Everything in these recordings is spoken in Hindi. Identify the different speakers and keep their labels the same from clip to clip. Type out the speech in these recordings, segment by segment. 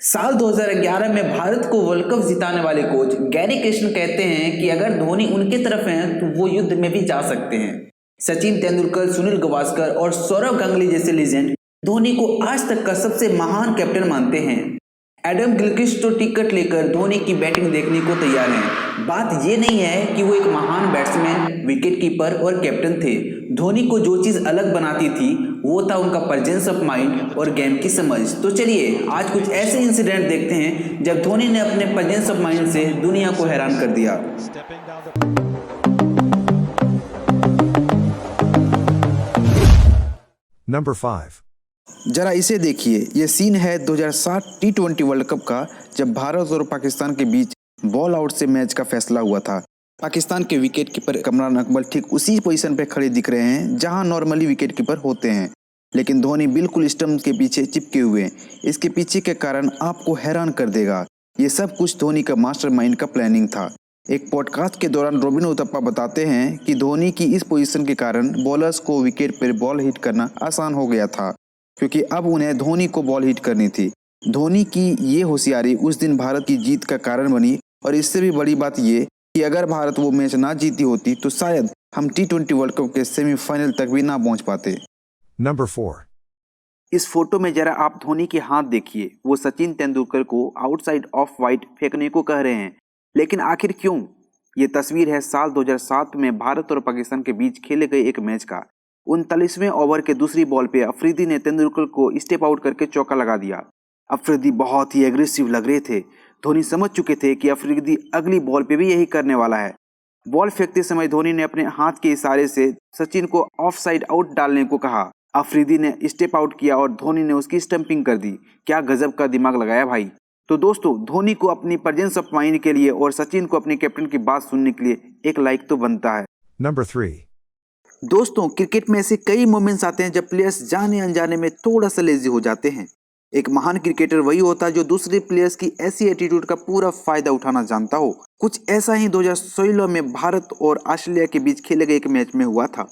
Speaker 1: साल 2011 में भारत को वर्ल्ड कप जिताने वाले कोच गैरी कृष्ण कहते हैं कि अगर धोनी उनके तरफ हैं तो वो युद्ध में भी जा सकते हैं। सचिन तेंदुलकर, सुनील गावस्कर और सौरव गांगुली जैसे लीजेंड धोनी को आज तक का सबसे महान कैप्टन मानते हैं। एडम गिलक्रिस्ट तो टिकट लेकर धोनी की बैटिंग देखने को तैयार हैं। बात ये नहीं है कि वो एक महान बैट्समैन, विकेट कीपर और कैप्टन थे। धोनी को जो चीज़ अलग बनाती थी वो था उनका प्रेजेंस ऑफ माइंड और गेम की समझ। तो चलिए आज कुछ ऐसे इंसिडेंट देखते हैं जब धोनी ने अपने प्रेजेंस ऑफ माइंड से दुनिया को हैरान कर दिया।
Speaker 2: Number 5.
Speaker 3: जरा इसे देखिए, ये सीन है 2007 T20 वर्ल्ड कप का, जब भारत और पाकिस्तान के बीच बॉल आउट से मैच का फैसला हुआ था। पाकिस्तान के विकेट कीपर कमरान अकमल ठीक उसी पोजीशन पे खड़े दिख रहे हैं जहां नॉर्मली विकेट कीपर होते हैं, लेकिन धोनी बिल्कुल स्टंप के पीछे चिपके हुए हैं। इसके पीछे के कारण आपको हैरान कर देगा। ये सब कुछ धोनी का मास्टरमाइंड का प्लानिंग था। एक पॉडकास्ट के दौरान रॉबिन उथप्पा बताते हैं कि धोनी की इस पोजीशन के कारण बॉलर्स को विकेट पर बॉल हिट करना आसान हो गया था, क्योंकि अब उन्हें धोनी को बॉल हिट करनी थी। धोनी की ये होशियारी उस दिन भारत की जीत का कारण बनी, और इससे भी बड़ी बात ये कि अगर भारत वो मैच ना जीती होती तो शायद हम T20 वर्ल्ड कप के सेमीफाइनल तक भी ना पहुंच पाते।
Speaker 2: Number 4.
Speaker 3: इस फोटो में जरा आप धोनी के हाथ देखिए। वो सचिन तेंदुलकर को आउटसाइड ऑफ वाइड फेंकने को कह रहे हैं, लेकिन आखिर क्यों? ये तस्वीर है साल 2007 में भारत और पाकिस्तान के बीच खेले गए एक मैच का। 39वें ओवर के दूसरी बॉल पे अफरीदी ने तेंदुलकर को स्टेप आउट करके चौका लगा दिया। अफरीदी बहुत ही एग्रेसिव लग रहे थे। धोनी समझ चुके थे कि अफरीदी अगली बॉल पे भी यही करने वाला है। बॉल फेंकते समय धोनी ने अपने हाथ के इशारे से सचिन को ऑफ साइड आउट डालने को कहा। अफरीदी ने स्टेप आउट किया और धोनी ने उसकी स्टंपिंग कर दी। क्या गजब का दिमाग लगाया भाई। तो दोस्तों, धोनी को अपनी प्रेजेंस ऑफ माइंड के लिए और सचिन को अपने कैप्टन की बात सुनने के लिए एक लाइक तो बनता है।
Speaker 2: Number 3.
Speaker 3: दोस्तों, क्रिकेट में ऐसे कई मोमेंट्स आते हैं जब प्लेयर्स जाने अनजाने में थोड़ा सा लेजी हो जाते हैं। एक महान क्रिकेटर वही होता है जो दूसरे प्लेयर्स की ऐसी एटीट्यूड का पूरा फायदा उठाना जानता हो। कुछ ऐसा ही 2016 में भारत और ऑस्ट्रेलिया के बीच खेले गए एक मैच में हुआ था।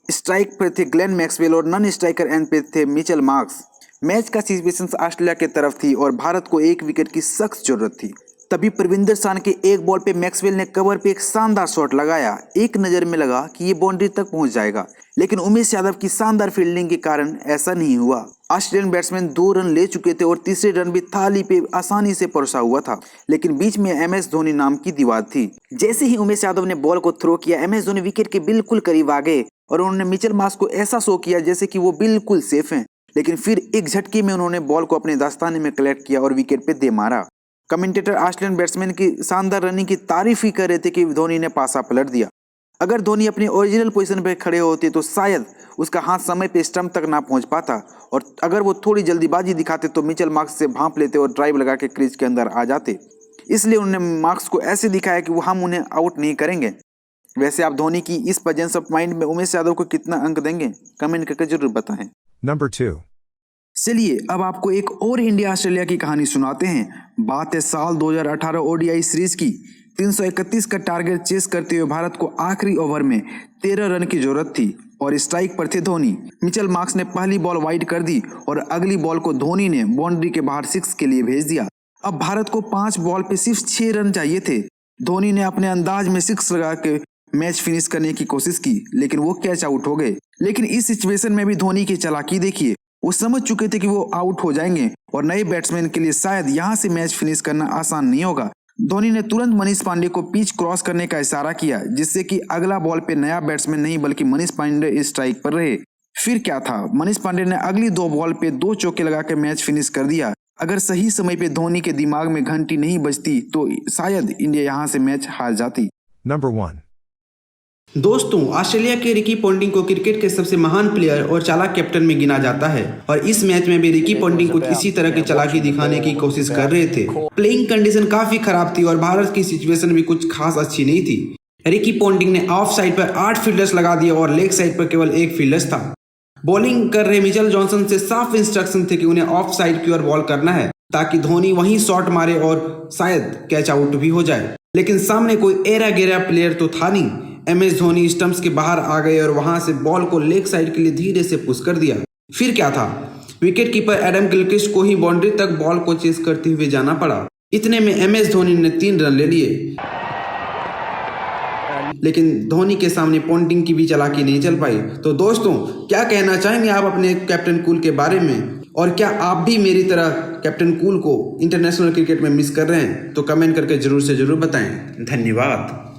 Speaker 3: स्ट्राइक पर थे ग्लेन मैक्सवेल और नॉन स्ट्राइकर एंड पे थे मिचेल मार्क्स। मैच का सिचुएशन ऑस्ट्रेलिया की तरफ थी और भारत को एक विकेट की सख्त जरूरत थी। तभी परविंदर शान के एक बॉल पे मैक्सवेल ने कवर पे एक शानदार शॉट लगाया। एक नज़र में लगा कि ये बाउंड्री तक पहुंच जाएगा, लेकिन उमेश यादव की शानदार फील्डिंग के कारण ऐसा नहीं हुआ। ऑस्ट्रेलियन बैट्समैन 2 रन ले चुके थे और तीसरे रन भी थाली पे आसानी से परोसा हुआ था, लेकिन बीच में MS धोनी नाम की दीवार थी। जैसे ही उमेश यादव ने बॉल को थ्रो किया, MS धोनी विकेट के बिल्कुल करीब आ गए और उन्होंने मिचेल मार्क्स को ऐसा शो किया जैसे कि वो बिल्कुल सेफ हैं, लेकिन फिर एक झटके में उन्होंने बॉल को अपने दास्ताने में कलेक्ट किया और विकेट पे दे मारा। कमेंटेटर ऑस्ट्रेलियन बैट्समैन की शानदार रनिंग की तारीफ ही कर रहे थे कि धोनी ने पासा पलट दिया। अगर धोनी अपनी ओरिजिनल पोजीशन पर खड़े होते तो शायद उसका हाथ समय पे स्टंप तक ना पहुंच पाता, और अगर वो थोड़ी जल्दीबाजी दिखाते तो मिचेल मार्क्स से भांप लेते और ड्राइव लगा के क्रीज के अंदर आ जाते। इसलिए उन्होंने मार्क्स को ऐसे दिखाया कि वो हम उन्हें आउट नहीं करेंगे। वैसे आप धोनी की इस प्रेजेंस ऑफ माइंड में उमेश यादव को कितना अंक देंगे? कमेंट करके जरूर बताएं।
Speaker 2: Number 2.
Speaker 3: चलिए अब आपको एक और इंडिया ऑस्ट्रेलिया की कहानी सुनाते हैं। बात है साल 2018 ODI सीरीज की। 331 का टारगेट चेस करते हुए भारत को आखिरी ओवर में 13 रन की जरूरत थी और स्ट्राइक पर थे धोनी। मिचेल मार्क्स ने पहली बॉल वाइड कर दी और अगली बॉल को धोनी ने बाउंड्री के बाहर 6 के लिए भेज दिया। अब भारत को 5 बॉल पे सिर्फ 6 रन चाहिए थे। धोनी ने अपने अंदाज में 6 लगा के मैच फिनिश करने की कोशिश की, लेकिन वो कैच आउट हो गए। लेकिन इस सिचुएशन में भी धोनी की चालाकी देखिए। वो समझ चुके थे कि वो आउट हो जाएंगे और नए बैट्समैन के लिए शायद यहाँ से मैच फिनिश करना आसान नहीं होगा। धोनी ने तुरंत मनीष पांडे को पिच क्रॉस करने का इशारा किया, जिससे कि अगला बॉल पे नया बैट्समैन नहीं बल्कि मनीष पांडे स्ट्राइक पर रहे। फिर क्या था, मनीष पांडे ने अगली 2 बॉल पे 2 चौके लगा के मैच फिनिश कर दिया। अगर सही समय पे धोनी के दिमाग में घंटी नहीं बजती तो शायद इंडिया यहाँ से मैच हार जाती।
Speaker 2: Number 1.
Speaker 1: दोस्तों, ऑस्ट्रेलिया के रिकी पॉन्टिंग को क्रिकेट के सबसे महान प्लेयर और चालाक कैप्टन में गिना जाता है, और इस मैच में भी रिकी पॉन्टिंग कुछ इसी तरह की चालाकी दिखाने की कोशिश कर रहे थे। प्लेइंग कंडीशन काफी खराब थी और भारत की सिचुएशन भी कुछ खास अच्छी नहीं थी। रिकी पॉन्टिंग ने ऑफ साइड पर 8 फील्डर्स लगा दिए और लेग साइड पर केवल 1 फील्डर्स था। बॉलिंग कर रहे मिचेल जॉनसन से साफ इंस्ट्रक्शन थे कि उन्हें ऑफ साइड की ओर बॉल करना है ताकि धोनी वहीं शॉट मारे और शायद कैच आउट भी हो जाए, लेकिन सामने कोई एरा गेरा प्लेयर तो था नहीं। MS धोनी स्टंप्स के बाहर आ गए और वहां से बॉल को लेग साइड के लिए धीरे से पुश कर दिया। फिर क्या था,
Speaker 4: विकेट कीपर एडम गिलक्रिस्ट को ही बाउंड्री तक बॉल को चेस करते हुए जाना पड़ा। इतने में MS धोनी ने 3 रन ले लिए, लेकिन धोनी के सामने पॉन्टिंग की भी चालाकी नहीं चल पाई। तो दोस्तों, क्या कहना चाहेंगे आप अपने कैप्टन कूल के बारे में, और क्या आप भी मेरी तरह कैप्टन कूल को इंटरनेशनल क्रिकेट में मिस कर रहे हैं? तो कमेंट करके जरूर से जरूर बताएं। धन्यवाद।